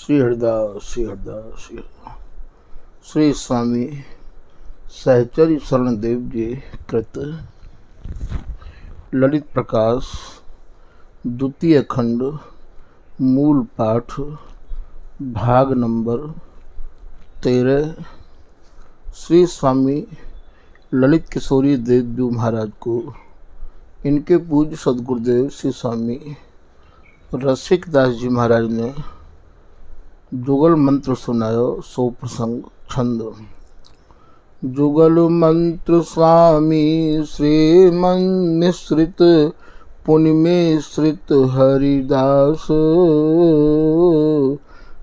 श्री हरिदास श्री हरिदास श्री हरिदास। श्री स्वामी सहचर्य शरण देव जी कृत ललित प्रकाश द्वितीय खंड मूल पाठ भाग नंबर 13। श्री स्वामी ललित किशोरी देव महाराज को इनके पूज्य सदगुरुदेव श्री स्वामी रसिक दास जी महाराज ने जुगल मंत्र सुनायो। सो प्रसंग छंद। जुगल मंत्र स्वामी श्रीमन मिश्रित पुण्य मिश्रित हरिदास,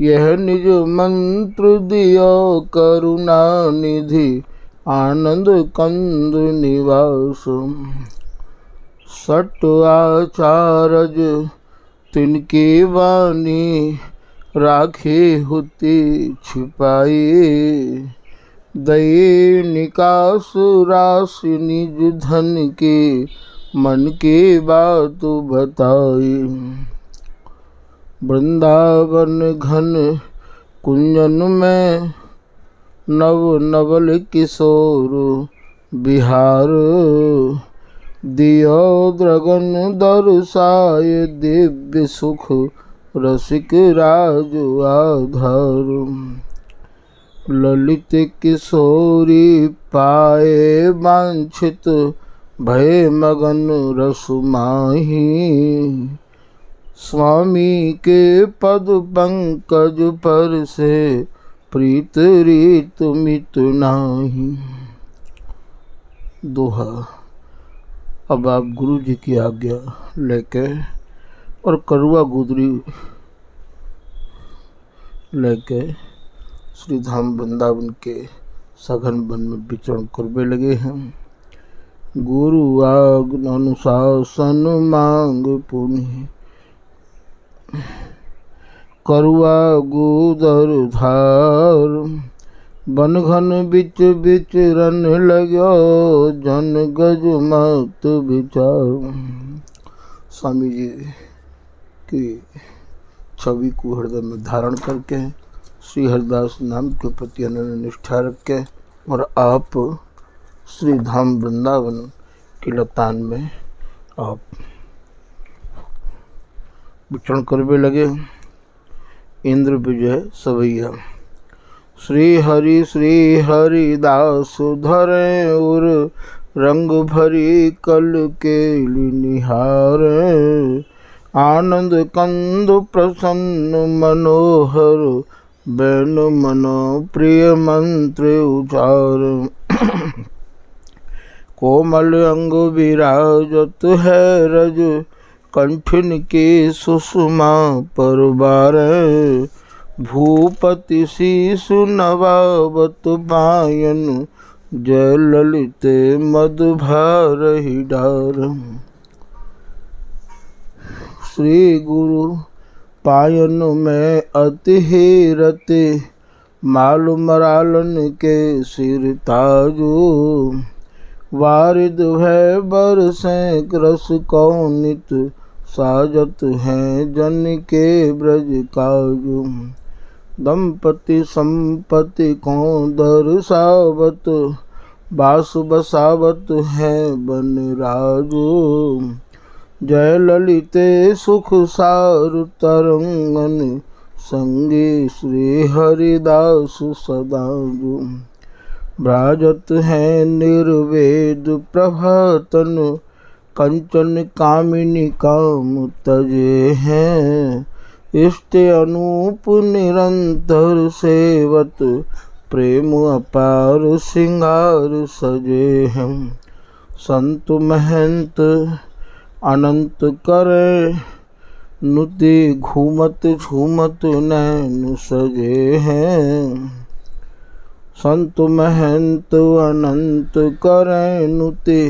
यह निज मंत्र दियो करुणा निधि आनंद कंद निवास। सट आचारज तिनकी वाणी राखे होती छिपाई, दये निकास राशि निज धन के मन की बात बताई। वृंदावन घन कुंजन में नव नवल किशोर बिहार, दियो द्रगन दर्शाय दिव्य सुख रसिक राज आधार। ललित किशोरी पाए वांछित भय मगन रस माही, स्वामी के पद पंकज पर से प्रीत रीत मित नाही। दोहा। अब आप गुरु जी की आज्ञा लेके और करुआ गुदरी लेके श्री धाम वृंदावन के सघन वन में विचरण करने लगे हैं। गुरु आज्ञा अनुशासन मांग पुनि, करुआ गुदर धार। बन घन बिच बिचरन लगो जन गज मत विचार। स्वामी जी की छवि को हृदय में धारण करके श्री हरिदास नाम के प्रति अनन्य निष्ठा रख के और आप श्री धाम वृंदावन की लतान में आप विचरण करने लगे। इंद्र विजय सवैया। श्री हरि दास धरे उर रंग भरी कल के निहार। आनंद कंद प्रसन्न मनोहर बैन मनो प्रिय मंत्र उचार। कोमल अंग विराजत है रज कंठन के सुषमा परबार। भूपति शीशु नवावत पायन जय ललित मद भारहि डार। श्री गुरु पायन में अति ही रते मालू मरालन के सिर ताजू। वारिद है बरसे रस कौनित साजत हैं जन के ब्रज काजू। दंपति संपत्ति को दर्शावत बास बसावत है बन राजू। जय ललिते सुख सार तरंगन संगी श्री हरिदास सदाजू। भ्राजत है निर्वेद प्रभातन कंचन कामिनी काम तजे हैं। इष्ट अनूप निरंतर सेवत प्रेम अपार सिंगार सजे हैं। संत महंत अनंत करे नुति घूमत झूमत नैन सजे हैं। संत महंत अनंत करे नुति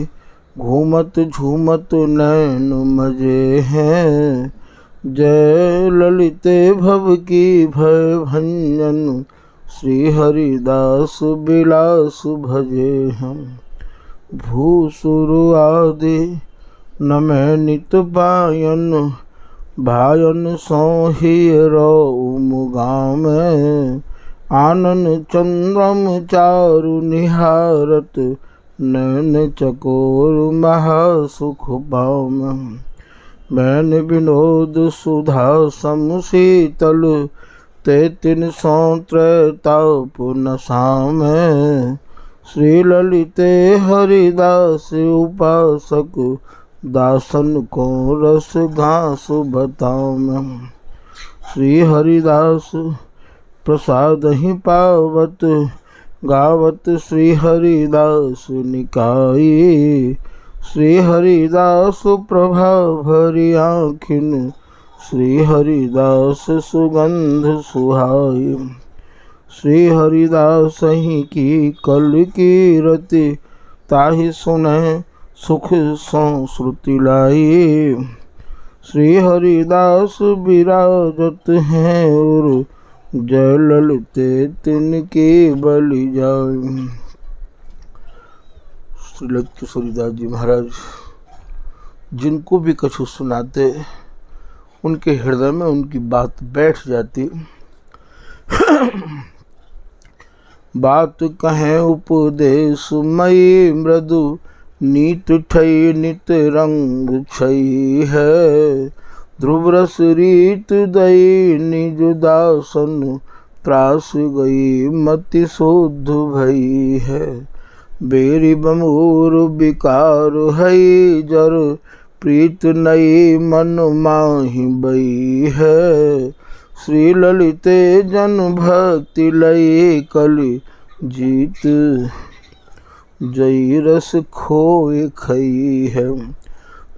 घूमत झूमत नैन मजे हैं। जय ललिते भव की भय भंजन श्री हरिदास बिलास भजे हैं। भूसुर आदि नमः नित पायन भायन सोहि मुगाम आनन चंद्रम चारु निहारत नैन चकोर महासुख भाम मैन विनोद सुधा सम शीतल ते तिन सौत्रताप नसाम श्री ललिते हरिदास उपासक दासन को रस घास बताम श्री हरिदास प्रसाद ही पावत गावत श्री हरिदास निकाई श्री हरिदास प्रभा भरी आँखिन श्री हरिदास सुगंध सुहाई श्री हरिदास ही की कल की रति ताहि सुने सुख संश्रुति लाई श्री हरिदास विराजत हैं और जय ललिते तिनकी बलि जाए। श्री ललित किशोरीदास जी महाराज जिनको भी कछु सुनाते उनके हृदय में उनकी बात बैठ जाती। बात कहें उपदेश मई मृदु नीत ठई नित रंग छई है ध्रुव रस रीत दई निज दासन त्रास गई मति शुद्ध भई है बेरी बमूर विकार हई जर प्रीत नई मन माहि बई है श्री ललिते जन भक्ति लई कलि जीत जई रस खोए खई है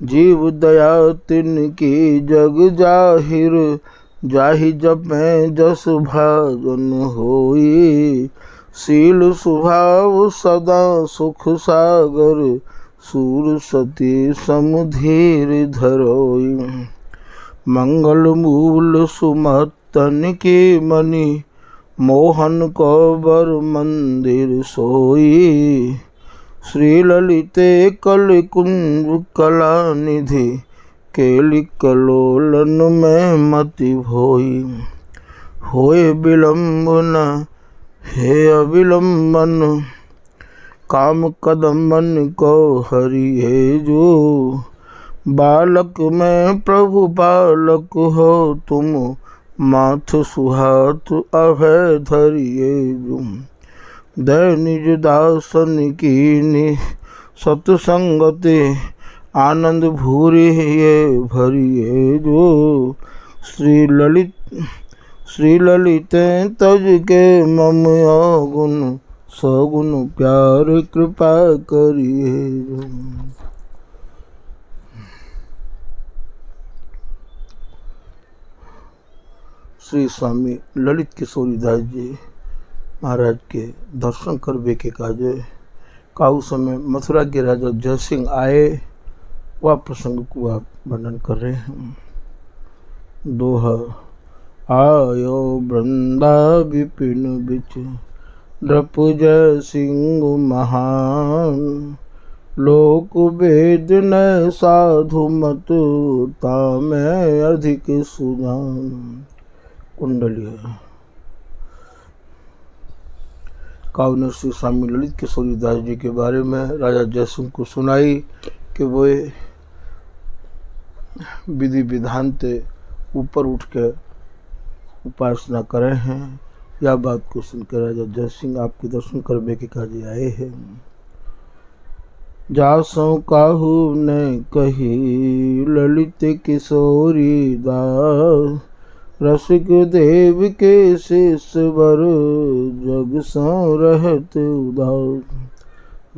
जीव दया तिनकी जग जाहिर जाहि जपै जस भाजन होई शील स्वभाव सदा सुख सागर सूर सती समुधीर धरोई मंगल मूल सुमतन की मणि मोहन को बर मंदिर सोई श्री ललिते कल कुंज कला निधि केलि कलोलन में मति भोई होए विलम्ब न हे अविलंबन काम कदम मन को हरिये जो बालक में प्रभु बालक हो तुम माथ सुहात अभय धरिये जुम दय निज दासन की सतसंगति आनंद भूरि ये भरिये जो श्री ललित तज के मम अवगुण सगुण प्यार कृपा करिए जो। श्री स्वामी ललित किशोरीदास जी महाराज के दर्शन करबे के काजे काउ समय मथुरा के राजा जय सिंह आए वह प्रसंग को आप वर्णन कर रहे हैं। दोहा आयो वृंदा विपिन बिच नृप जय सिंह महान लोक वेद न साधु मत तामै अधिक सुजान। कुंडली काव्य श्री स्वामी ललित किशोरीदास जी के बारे में राजा जयसिंह को सुनाई कि वो विधि विधान से ऊपर उठ के उपासना करे हैं। यह बात को सुनकर राजा जयसिंह आपके दर्शन करने के काजे आए हैं। जासों काहू ने कही ललित किशोरी दास रसिक देव के शिष्यवर जग सो रहते उदास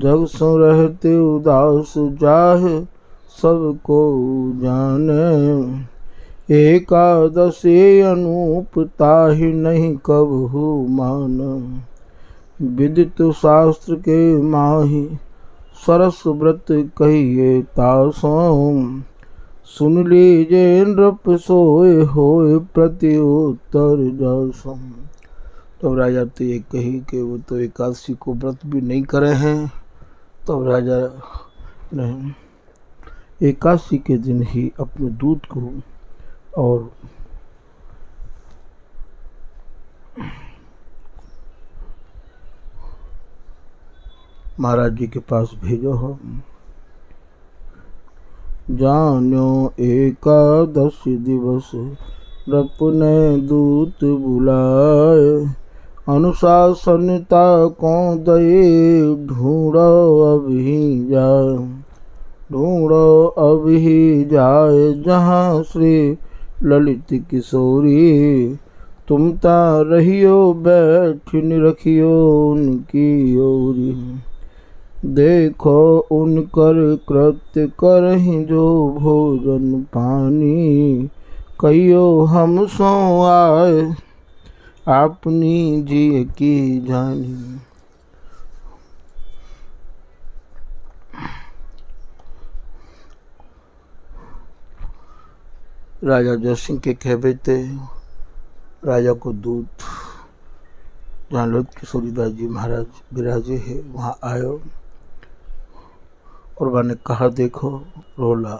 जग सो रहते उदास जाह सबको जाने एकादशी अनूप ताहि नहीं कबहू मान विदित शास्त्र के माही सरस व्रत कहिए तासों सुन लीजे नृप सोए होए प्रति उत्तर जासों। तो राजा तो ये कही कि वो तो एकादशी को व्रत भी नहीं करे हैं। तो राजा ने एकादशी के दिन ही अपने दूत को और महाराज जी के पास भेजो हो। जान्यो एकादश दिवस रप ने दूत बुलाए, अनुशासनता को दये ढूंढो अब ही जाए जहाँ श्री ललित किशोरी। तुम ता रहियो बैठ निरखियो उनकी ओरी, देखो उनकर कृत्य करहि जो भोजन पानी। कहियो हम सो आए अपनी जी की जानी। राजा जयसिंह के कहवे थे राजा को दूत जहाँ ललित किशोरी दास जी महाराज विराजे है वहाँ आयो और मैंने कहा देखो रोला।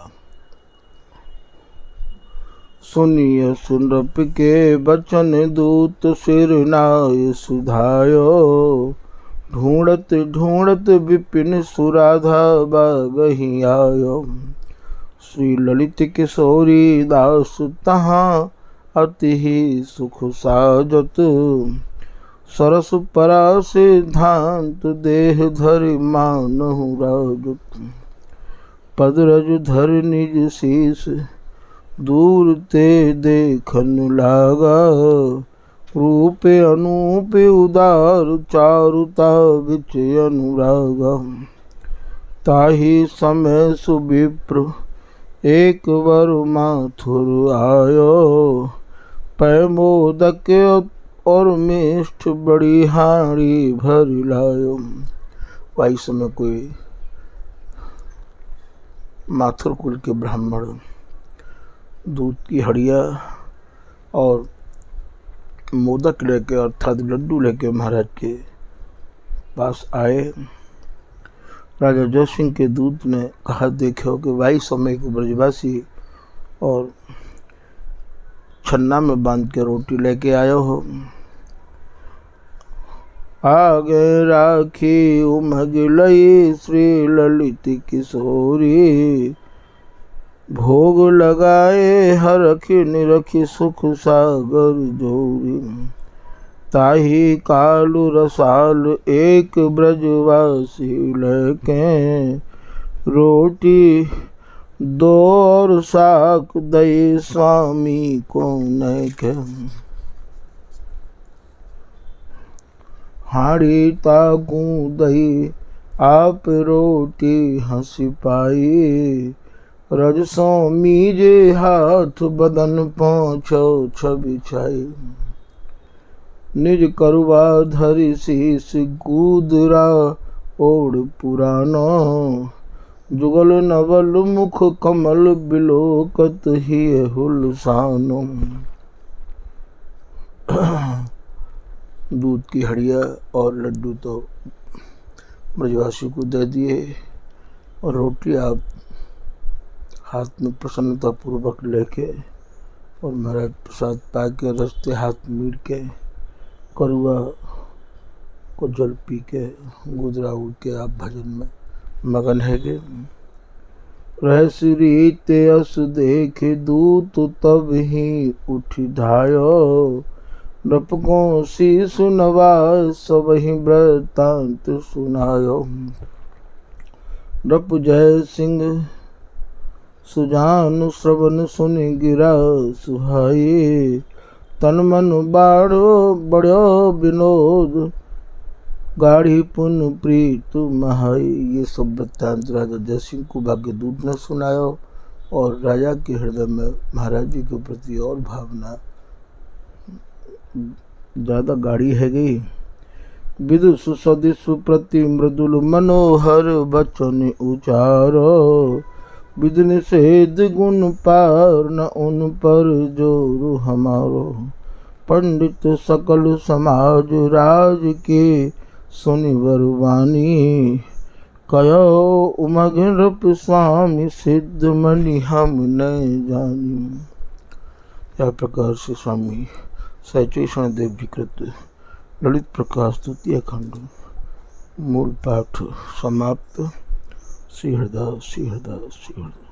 सुनिए सुनरप के बचन दूत सिर नाय सुधायो, ढूंढत ढूंढत विपिन सुराधा बागहि आयो। श्री ललित किशोरी दास तहाँ अति ही सुख साजत, सरस परा सिद्धांत देह धरि मानहु राजत। पदरज धर निज शीस दूर ते देखन लागा, रूप अनूप उदार चारुता बिच अनुरागा। ताहि समय सुविप्र एक वर माथुर आयो, पै मोदक और मिष्ठ बड़ी हाड़ी भर लायो। वही समय कोई माथुर कुल के ब्राह्मण दूध की हड़िया और मोदक लेके अर्थात लड्डू लेके महाराज के पास आए। राजा जयसिंह के दूत ने कहा देखो कि वाई समय को ब्रजवासी और छन्ना में बांध के रोटी लेके आयो हो। आगे राखी उमग लई श्री ललित किशोरी, भोग लगाए हरखि निरखि सुख सागर जोरी। ताही कालु रसाल एक ब्रजवासी लेके, रोटी दो और साक दई स्वामी को नैके। हाड़ी ताकू दही आप रोटी हंसी पाई, रजसो मीजे हाथ बदन पहुँचो छवि छाई। निज करुआ धरि शीस गूदरा ओढ़ पुरानो, जुगल नवल मुख कमल बिलोकत ही हुलसानो। दूध की हड़िया और लड्डू तो ब्रजवासी को दे दिए और रोटी आप हाथ में प्रसन्नता पूर्वक लेके और महाराज प्रसाद पा के रस्ते हाथ मीड़ के करुआ को जल पी के गुजरा उड़ के आप भजन में मगन है गे। रहस्य रीत अस देख दूत तब ही उठ धायो, नृप को शीस नवा सबहि वृतांत सुनायो। नृप जय सिंह सुजान श्रवण सुन गिरा सुहाई, तन मन बाढ़ो बड़ो विनोद गाढ़ी पुन प्रीत महाई। ये सब वृत्तांत राजा जयसिंह को भाग्यदूत ने सुनायो और राजा के हृदय में महाराज जी के प्रति और भावना ज़्यादा गाढ़ी है गई। विदुष सदिश प्रति मृदुल मनोहर बचन उचारो, विद निषेध गुण पार न उन पर जोर हमारो। पंडित सकल समाज राज के सुनि वरवानी, कयो उमग नृप स्वामी सिद्ध मणि हम न जानी। या प्रकार से स्वामी सचेषण देव विकृत ललित प्रकाश द्वितीय खंड मूल पाठ समाप्त। श्री हरदास श्री हरदास श्री हरदास।